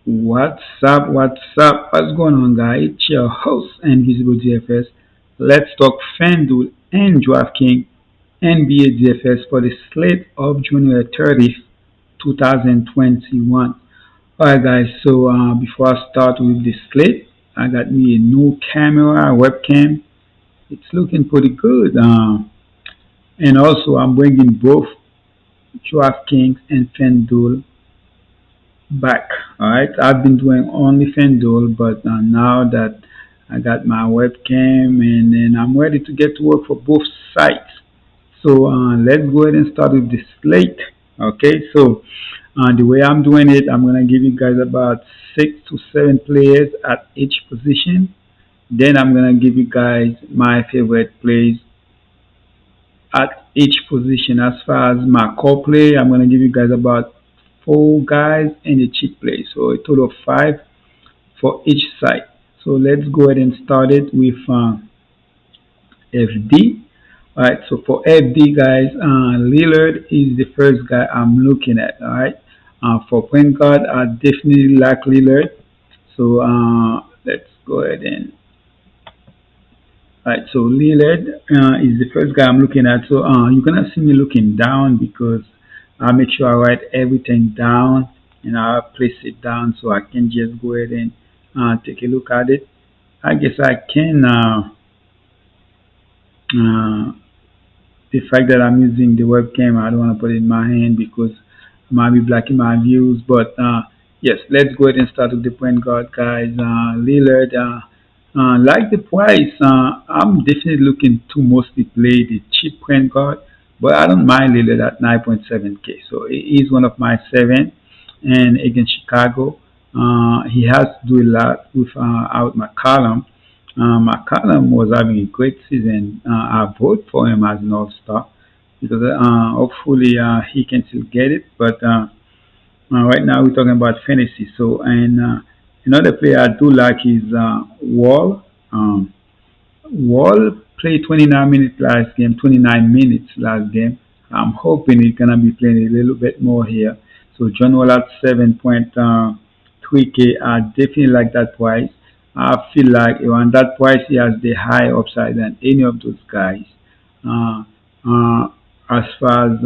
What's up? What's up? What's going on, guys? It's your host, Invisible DFS. Let's talk Fanduel and Draftkings NBA DFS for the slate of January 30th, 2021. Alright, guys, so before I start with the slate, I got me a new camera webcam. It's looking pretty good. And also, I'm bringing both Draftkings and Fanduel back. All right, I've been doing only FanDuel, but now that I got my webcam and then I'm ready to get to work for both sites. So let's go ahead and start with the slate. Okay, so the way I'm doing it, I'm gonna give you guys about 6 to 7 players at each position. Then I'm gonna give you guys my favorite plays at each position. As far as my core play, I'm gonna give you guys about 4 guys and a cheat play. So a total of 5 for each side. So let's go ahead and start it with FD. Alright, so for FD guys, Lillard is the first guy I'm looking at. Alright, for point guard, I definitely like Lillard. So let's go ahead and Right, so Lillard is the first guy I'm looking at. So you're gonna see me looking down because I make sure I write everything down and I place it down so I can just go ahead and take a look at it. I guess I can. Uh, the fact that I'm using the webcam, I don't want to put it in my hand because I might be blocking my views. But yes, let's go ahead and start with the point guard, guys. Lillard, like the price, I'm definitely looking to mostly play the cheap point guard, but I don't mind Lillard at 9.7K. So he is one of my seven, and against Chicago, he has to do a lot with out McCollum. McCollum was having a great season. I vote for him as an All-Star because hopefully he can still get it. But right now we're talking about fantasy. So and another player I do like is Wall. Wall played 29 minutes last game. 29 minutes last game. I'm hoping he's gonna be playing a little bit more here. So John Wall at 7.3K. I definitely like that price. I feel like around that price he has the high upside than any of those guys. Uh, uh, as far as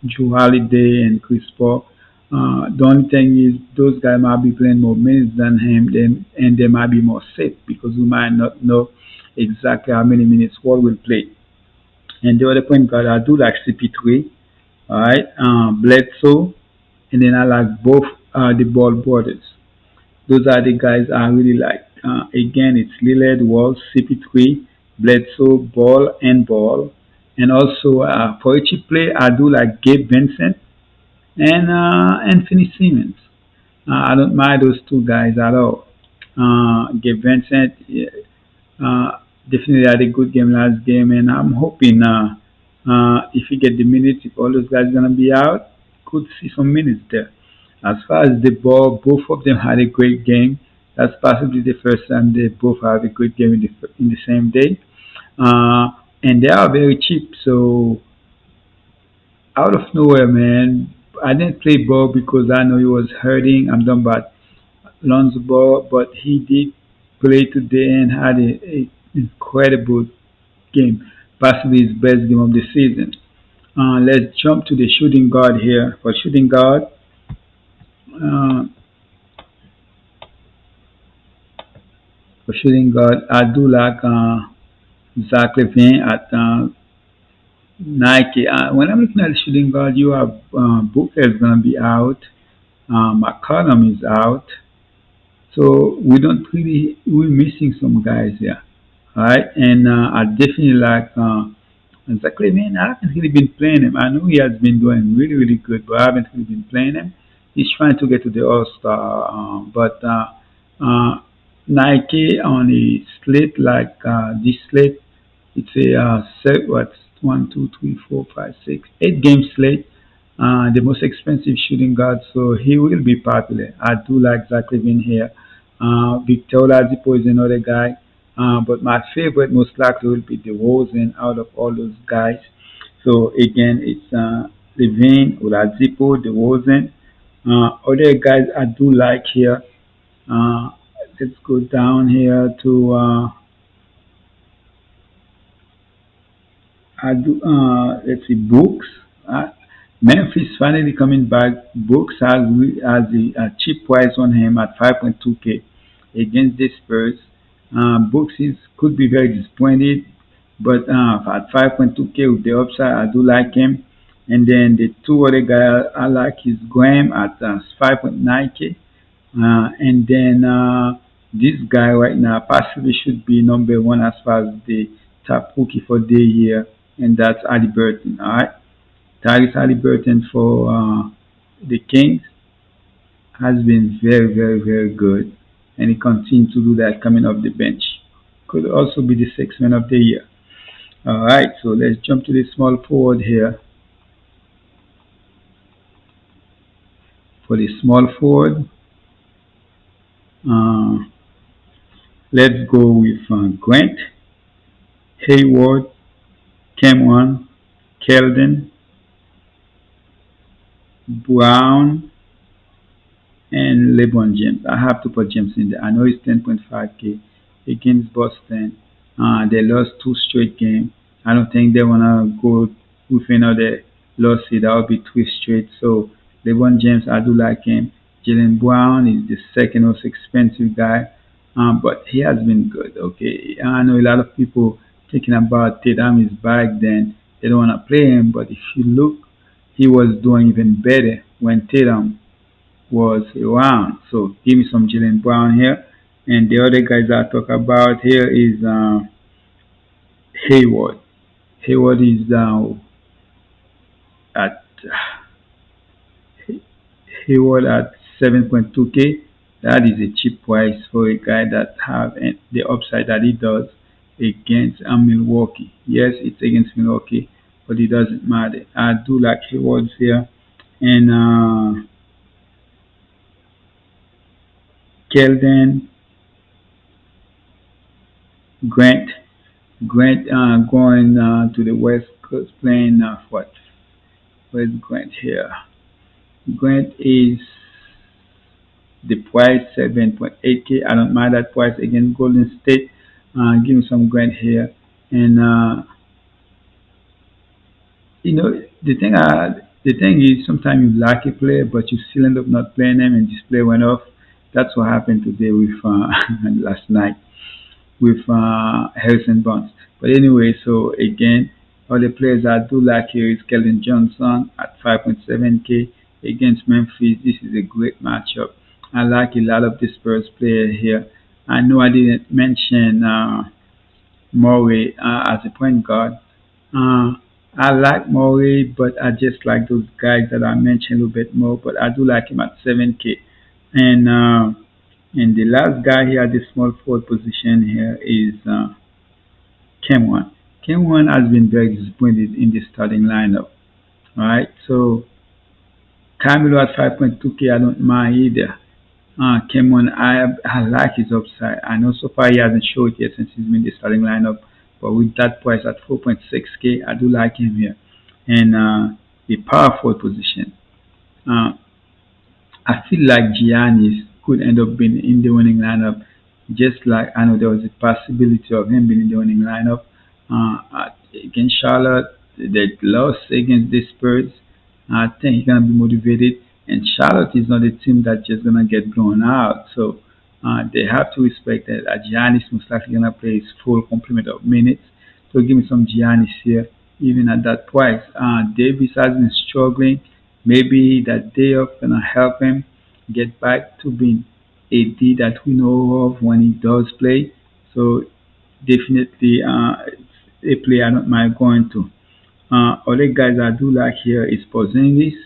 Drew Holiday and Chris Paul, the only thing is those guys might be playing more minutes than him, and they might be more safe because we might not know exactly how many minutes Wall will play. And the other point guard, I do like CP3, all right, Bledsoe, and then I like both the Ball brothers. Those are the guys I really like. Again, it's Lillard, Wall, CP3, Bledsoe, Ball, and Ball. And also for a cheap play, I do like Gabe Vincent and Anthony Simmons. I don't mind those 2 guys at all. Gabe Vincent definitely had a good game last game, and I'm hoping if he get the minutes, if all those guys gonna be out, could see some minutes there. As far as the ball, both of them had a great game. That's possibly the first time they both have a good game in the same day. Uh, and they are very cheap, so out of nowhere, man. I didn't play ball because I know he was hurting. I'm done about Lonzo Ball, but he did play today and had a incredible game, possibly his best game of the season. Let's jump to the shooting guard here. Uh, for shooting guard, I do like Zach Levine at Nike. When I'm looking at the shooting guard, you have Booker is gonna be out. McCollum is out. So we don't really we're missing some guys here. Alright, and I definitely like Zachary man, I haven't really been playing him. I know he has been doing really, really good, but I haven't really been playing him. He's trying to get to the All Star, but Nike on a slate like this slate, it's a set what's 1, 2, 3, 4, 5, 6, 8 game slate. The most expensive shooting guard, so he will be popular. I do like Zach Levine here. Victor Oladipo is another guy. But my favorite most likely will be the Rosen out of all those guys. So again, it's Levine, Oladipo, the Rosen. Other guys I do like here. Uh, let's go down here to let's see, books. Uh, Memphis finally coming back. Books has a cheap price on him at 5.2K against the Spurs. Books is could be very disappointed, but at 5.2K with the upside, I do like him. And then the two other guys I like is Graham at 5.9K. And then this guy right now possibly should be number one as far as the top rookie for the year, and that's Ali Burton. All right, Tyrese Ali Burton for the Kings has been very, very, very good, and he continues to do that coming off the bench. Could also be the sixth man of the year. All right, so let's jump to the small forward here. For the small forward, uh, let's go with Grant, Hayward, Cameron, Keldon, Brown, and LeBron James. I have to put James in there. I know it's 10.5K against Boston. They lost two straight games. I don't think they want to go with another loss. That will be three straight. So LeBron James, I do like him. Jalen Brown is the second most expensive guy, but he has been good. Okay, I know a lot of people thinking about Tatum is back. Then they don't want to play him. But if you look, he was doing even better when Tatum was around. So give me some Jalen Brown here. And the other guys I talk about here is Hayward. Hayward is at Hayward at 7.2K. That is a cheap price for a guy that have the upside that he does against Milwaukee. Yes, it's against Milwaukee, but it doesn't matter. I do like Hayward here. And Keldon, Grant, Grant going to the West Coast playing what? Where's Grant here? Grant is the price 7.8K. I don't mind that price against Golden State. Give me some Grant here. And the thing is sometimes you like a player but you still end up not playing them and this player went off. That's what happened today with last night with Harrison Barnes. But anyway, so again, all the players I do like here is Keldon Johnson at 5.7K against Memphis. This is a great matchup. I like a lot of the Spurs players here. I know I didn't mention Murray as a point guard. Uh, I like Murray, but I just like those guys that I mentioned a little bit more. But I do like him at 7K. And the last guy here at the small forward position here is Cameron. Cameron has been very disappointed in the starting lineup. Alright, so Camilo at 5.2K, I don't mind either. Cameron, I like his upside. I know so far he hasn't showed yet since he's been in the starting lineup, but with that price at 4.6K, I do like him here. And the power forward position. Uh, I feel like Giannis could end up being in the winning lineup, just like I know there was a possibility of him being in the winning lineup against Charlotte. They lost against the Spurs. I think he's gonna be motivated, and Charlotte is not a team that's just gonna get blown out. So they have to respect that. Giannis most likely gonna play his full complement of minutes. So give me some Giannis here, even at that price. Davis has been struggling. Maybe that day off gonna help him get back to being a D that we know of when he does play. So definitely it's a play I don't mind going to. Other guys I do like here is Porzingis,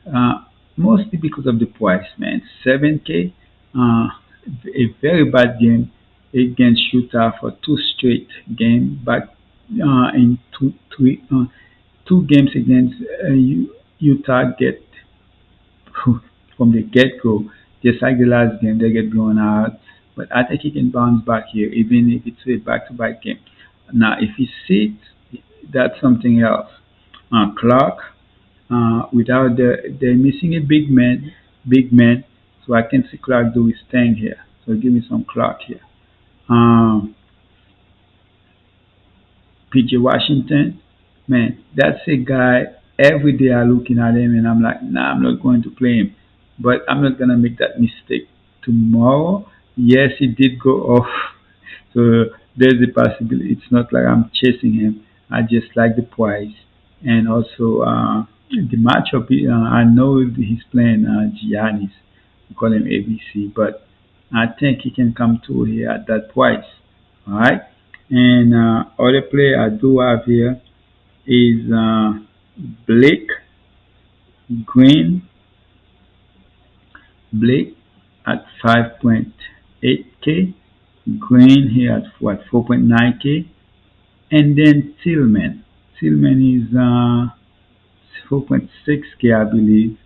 uh, mostly because of the price, man. 7K, a very bad game against Utah for two straight games back in two games against Utah get from the get-go, just like the last game, they get blown out. But I think he can bounce back here, even if it's a back-to-back game. Now, if he sits, that's something else. Clark, without they're missing a big man, So I can see Clark do his thing here. So give me some Clark here. Um, PJ Washington, man, that's a guy. Every day I looking at him and I'm like, nah, I'm not going to play him. But I'm not gonna make that mistake tomorrow. Yes, he did go off, so there's a possibility. It's not like I'm chasing him. I just like the price and also the matchup. I know he's playing Giannis. We call him ABC, but I think he can come through here at that price. All right. And other player I do have here is Blake Green. Blake at 5.8K. Green here at what 4.9K. And then Tillman. Tillman is 4.6K, I believe.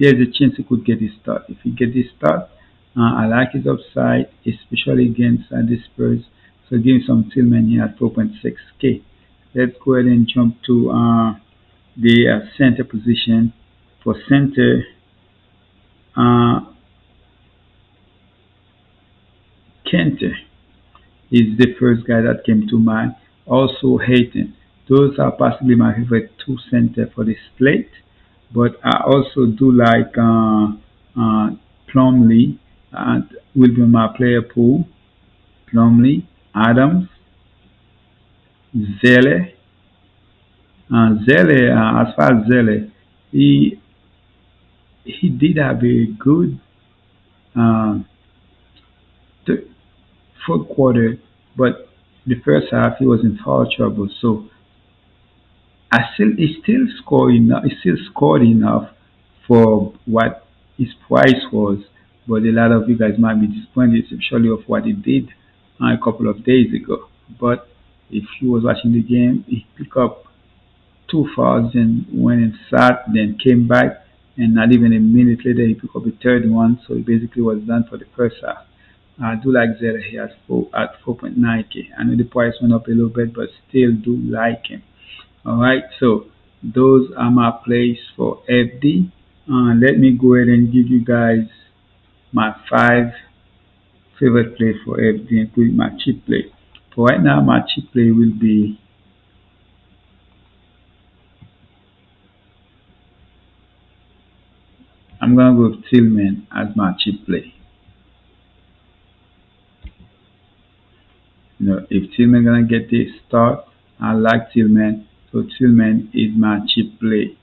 There's a chance he could get his start. If he get his start, I like his upside, especially against the Spurs. So give me some Tillman here at 4.6K. Let's go ahead and jump to the center position. For center, uh, Kenter is the first guy that came to mind. Also Hayton. Those are possibly my favorite two center for the slate. But I also do like Plumlee. Will be my player pool. Plumlee, Adams, Zelle. Zelle, as far as Zelle, he he did have a good uh, th- fourth quarter, but the first half he was in foul trouble. So he still scored enough. He still scored enough for what his price was. But a lot of you guys might be disappointed, especially of what he did a couple of days ago. But if you was watching the game, he picked up two fouls and went and sat, then came back, and not even a minute later he picked up a third one. So he basically was done for the first half. I do like Zeta here at 4.9K. I know the price went up a little bit, but still do like him. All right, so those are my plays for FD. Let me go ahead and give you guys my five favorite play for FD, including my cheap play. For right now, my cheap play will be I'm gonna go with Tillman as my cheap play. If Tillman gonna get the start, I like Tillman. So Tillman is my cheap play.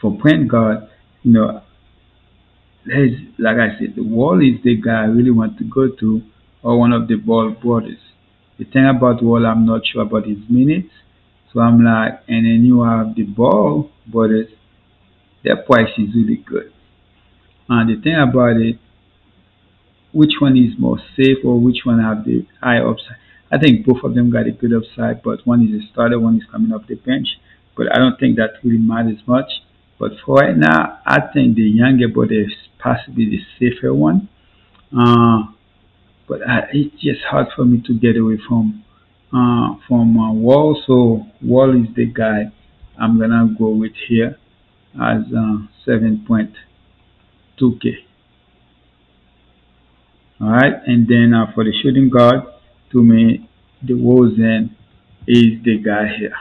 For point guard, you know, there's like I said, the Wall is the guy I really want to go to, or one of the Ball brothers. The thing about Wall, I'm not sure about his minutes, so I'm like, and then you have the Ball brothers. Their price is really good. And the thing about it, which one is more safe or which one have the high upside? I think both of them got a good upside, but one is a starter, one is coming off the bench. But I don't think that really matters much. But for right now, I think the younger brother is possibly the safer one. Uh, but it's just hard for me to get away from Wall. So Wall is the guy I'm gonna go with here as 7.2K. All right, and then for the shooting guard, to me, the Wozen is the guy here.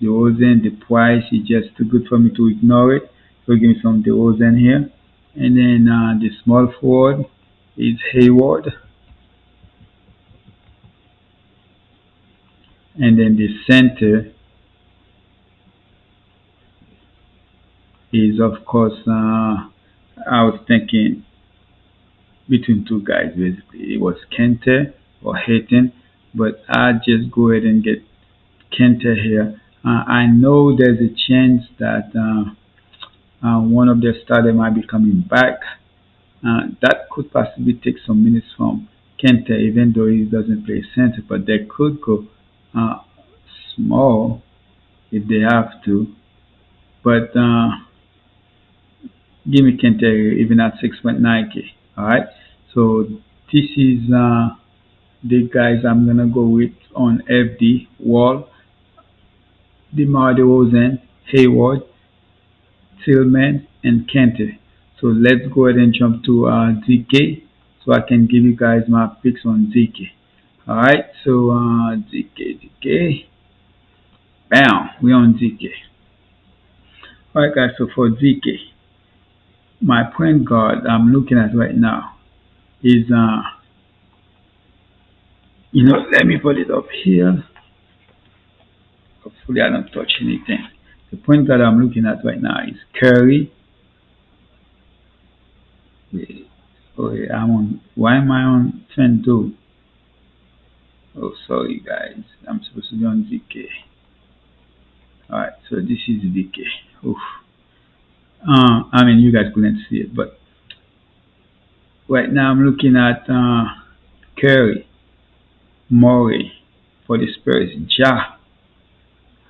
The Wozen, the price is just too good for me to ignore it. So give me some the Wozen here, and then the small forward is Hayward, and then the center is of course. I was thinking between two guys basically. It was Kente or Hayton, but I just go ahead and get Kente here. I know there's a chance that one of their starters might be coming back. That could possibly take some minutes from Kente, even though he doesn't play center, but they could go uh, small if they have to. But give me Kente even at 6.9K. All right. So this is the guys I'm gonna go with on FD Wall. DeMar DeRozan, Hayward, Tillman, and Kente. So let's go ahead and jump to DK so I can give you guys my picks on DK. Alright, so DK. Bam, we on DK. Alright guys, so for DK, my point guard I'm looking at right now is let me put it up here. Hopefully I don't touch anything. The point guard I'm looking at right now is Curry. Oh yeah, I'm on. Why am I on Fanduel? Oh, sorry guys. I'm supposed to be on DK. Alright, so this is DK. Oof. I mean, you guys couldn't see it, but right now I'm looking at Curry, Murray for the Spurs, Ja.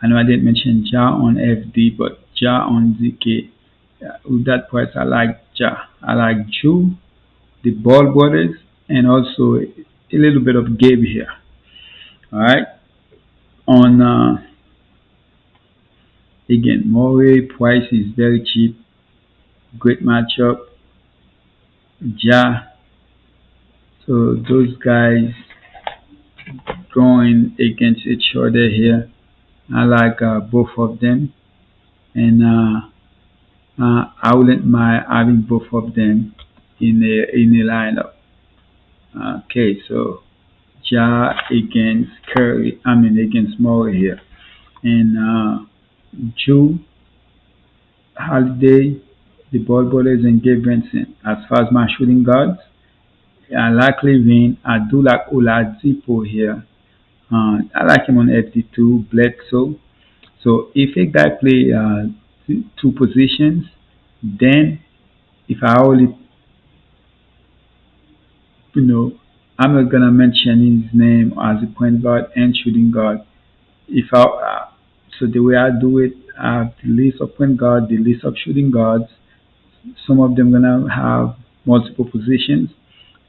I know I didn't mention Ja on FD, but Ja on DK. With that price, I like Ja. I like Drew, the Ball brothers, and also a little bit of Gabe here. Alright. On again, Murray price is very cheap. Great matchup. Ja. So those guys going against each other here. I like both of them, and I wouldn't mind having both of them in a lineup. Okay, so Ja against Curry. I mean against Murray here, and Drew Holiday, the Ball Brothers, and Gabe Vincent. As far as my shooting guards, I like Levine. I do like Oladipo here. I like him on FD2, Bledsoe. So if a guy play two positions, then if I only, you know, I'm not gonna mention his name as a point guard and shooting guard. If I so the way I do it, I have the list of point guard, the list of shooting guards. Some of them gonna have multiple positions.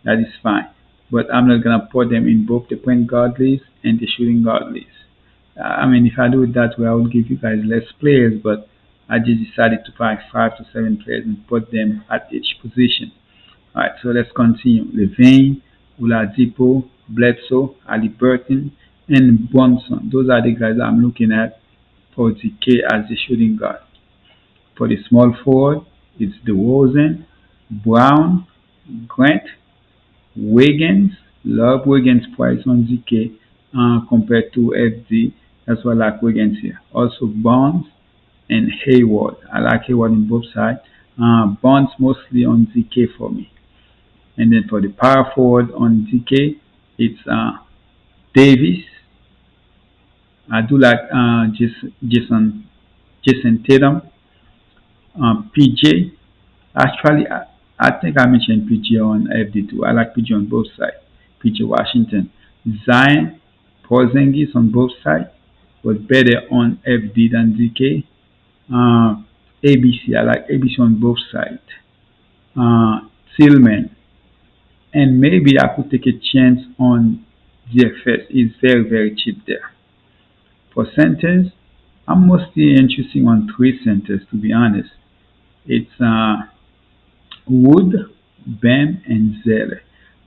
That is fine. But I'm not gonna put them in both the point guard list and the shooting guard list. I mean, if I do it that way, I would give you guys less players, but I just decided to find 5 to 7 players and put them at each position. Alright, so let's continue. Levine, Oladipo, Bledsoe, Ali Burton, and Bronson. Those are the guys I'm looking at for DK as the shooting guard. For the small forward, it's DeRozan, Brown, Grant, Wiggins. Love Wiggins price on ZK compared to FD. That's why I like Wiggins here. Also Bonds and Hayward. I like Hayward on both sides. Bonds mostly on ZK for me. And then for the power forward on ZK, it's Davis. I do like Jason Tatum. PJ. Actually, I think I mentioned PG on FD2. I like PG on both sides. PG Washington. Zion, Porzingis on both sides, but better on FD than DK. ABC, I like ABC on both sides. Tillman. And maybe I could take a chance on DFS. It's very, very cheap there. For centers, I'm mostly interested on three centers, to be honest. It's Wood, Bam, and Zelle.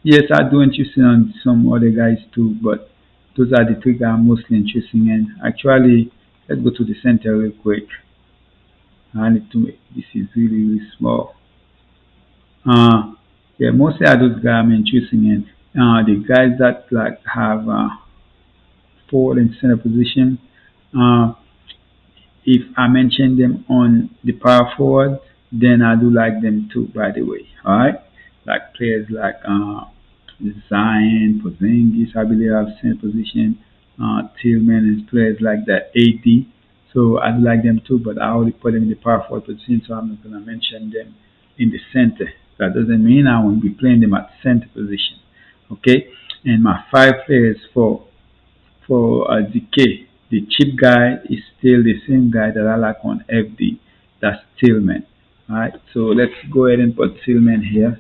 Yes, I do interested on some other guys too, but those are the three guys I'm mostly interested in. Actually, let's go to the center real quick. I need to make this is really, really small. Uh, yeah, mostly are those guys I'm interested in. The guys that like have forward and center position. Uh, if I mention them on the power forward, then I do like them too, by the way. Alright? Like players like Zion, Porzingis, I believe I've seen position, Tillman and players like that, AD. So I do like them too, but I already put them in the power forward position, so I'm not going to mention them in the center. That doesn't mean I won't be playing them at center position. Okay? And my 5 players for DK. The cheap guy is still the same guy that I like on FD. That's Tillman. Alright, so let's go ahead and put Tillman here.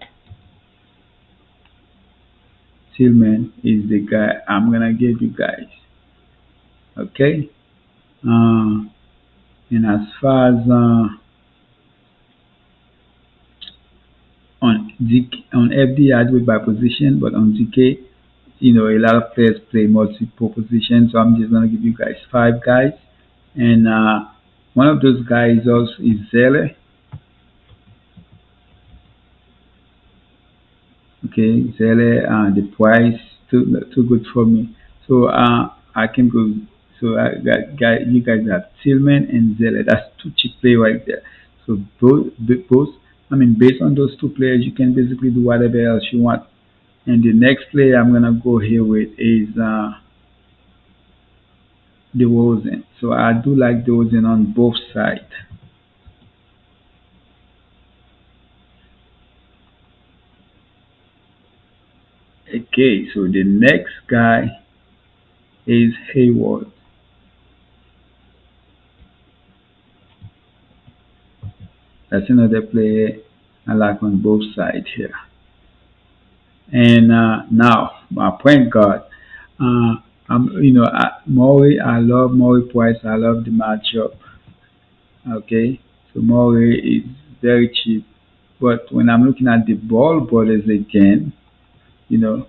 Tillman is the guy I'm gonna give you guys. Okay. And as far as on FD, I do it by position, but on DK, a lot of players play multiple positions. So I'm just gonna give you guys five guys, and one of those guys also is Zele. Okay, Zele, the price too good for me. So I can go. So I got guy, you guys have Tillman and Zele. That's two cheap play right there. So both. I mean, based on those two players, you can basically do whatever else you want. And the next player I'm gonna go here with is the Rosen. So I do like the Rosen on both sides. Okay, so the next guy is Hayward. That's another player I like on both sides here. And now my point guard. Murray. I love Murray Price. I love the matchup. Okay, so Murray is very cheap. But when I'm looking at the ball brothers again, you know,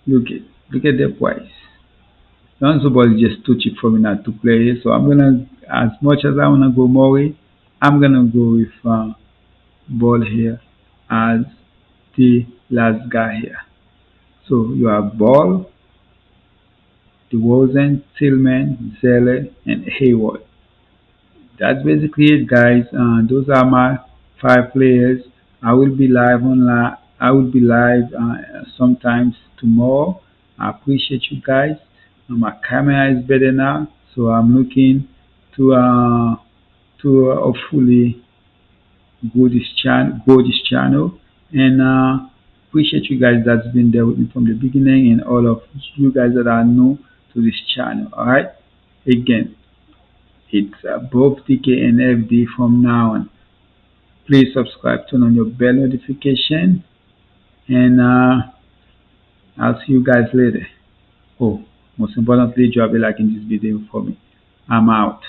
look at look at their price. Lonzo Ball is just too cheap for me not to play. So I'm gonna, as much as I wanna go Murray, I'm gonna go with Ball here as the last guy here. So you have Ball, DeRozan, Tillman, Zeller, and Hayward. That's basically it, guys. Those are my five players. I will be live online. I will be live sometimes tomorrow. I appreciate you guys. My camera is better now, so I'm looking to hopefully grow this channel, and appreciate you guys that's been there with me from the beginning, and all of you guys that are new to this channel. All right, again, it's both DK and FD from now on. Please subscribe, turn on your bell notification, and I'll see you guys later. Oh, most importantly, drop a like in this video for me. I'm out.